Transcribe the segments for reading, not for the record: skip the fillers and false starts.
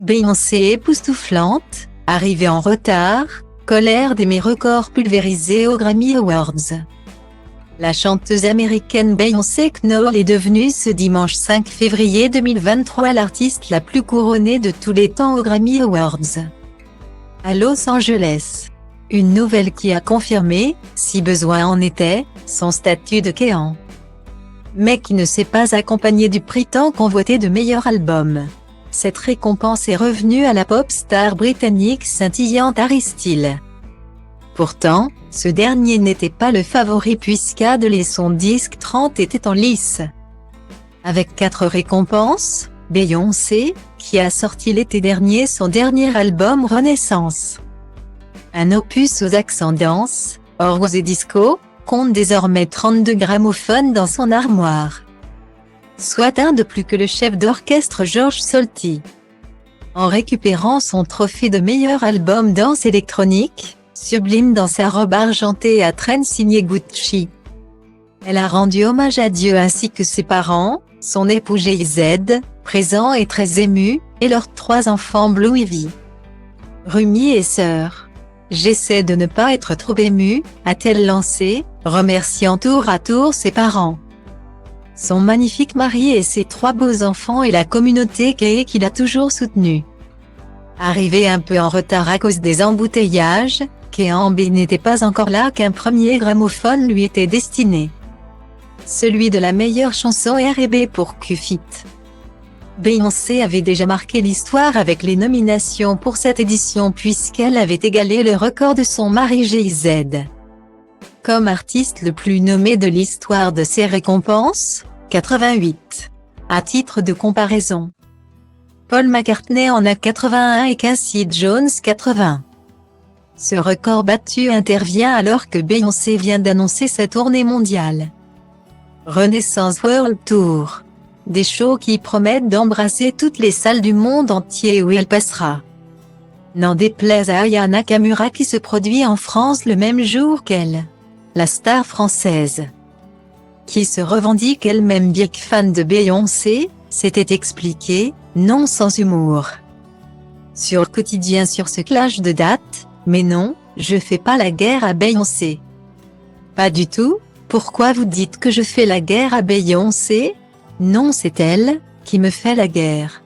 Beyoncé époustouflante, arrivée en retard, colère des mes records pulvérisés aux Grammy Awards. La chanteuse américaine Beyoncé Knowles est devenue ce dimanche 5 février 2023 l'artiste la plus couronnée de tous les temps aux Grammy Awards. À Los Angeles. Une nouvelle qui a confirmé, si besoin en était, son statut de Kéan. Mais qui ne s'est pas accompagnée du prix tant convoité de meilleur album. Cette récompense est revenue à la pop star britannique scintillante Harry Styles. Pourtant, ce dernier n'était pas le favori puisqu'Adele et son disque 30 étaient en lice. Avec 4 récompenses, Beyoncé, qui a sorti l'été dernier son dernier album Renaissance. Un opus aux accents danse, orgues et disco, compte désormais 32 gramophones dans son armoire. Soit un de plus que le chef d'orchestre George Solti. En récupérant son trophée de meilleur album danse électronique, sublime dans sa robe argentée à traîne signée Gucci. Elle a rendu hommage à Dieu ainsi que ses parents, son époux Jay-Z, présent et très ému, et leurs 3 enfants Blue Ivy, Rumi et sœur. J'essaie de ne pas être trop émue, a-t-elle lancé, remerciant tour à tour ses parents, son magnifique mari et ses 3 beaux enfants et la communauté gay qui l'a toujours soutenu. Arrivé un peu en retard à cause des embouteillages, Kéan n'était pas encore là qu'un premier gramophone lui était destiné. Celui de la meilleure chanson R&B pour Q-Fit. Beyoncé avait déjà marqué l'histoire avec les nominations pour cette édition puisqu'elle avait égalé le record de son mari Jay-Z. Comme artiste le plus nommé de l'histoire de ces récompenses, 88. À titre de comparaison, Paul McCartney en a 81 et Quincy Jones 80. Ce record battu intervient alors que Beyoncé vient d'annoncer sa tournée mondiale. Renaissance World Tour. Des shows qui promettent d'embrasser toutes les salles du monde entier où elle passera. N'en déplaise à Aya Nakamura qui se produit en France le même jour qu'elle. La star française, qui se revendique elle-même big fan de Beyoncé, s'était expliqué, non sans humour, sur le quotidien sur ce clash de dates, mais non, je fais pas la guerre à Beyoncé. Pas du tout, pourquoi vous dites que je fais la guerre à Beyoncé? Non, c'est elle, qui me fait la guerre.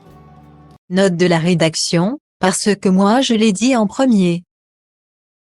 Note de la rédaction, parce que moi je l'ai dit en premier.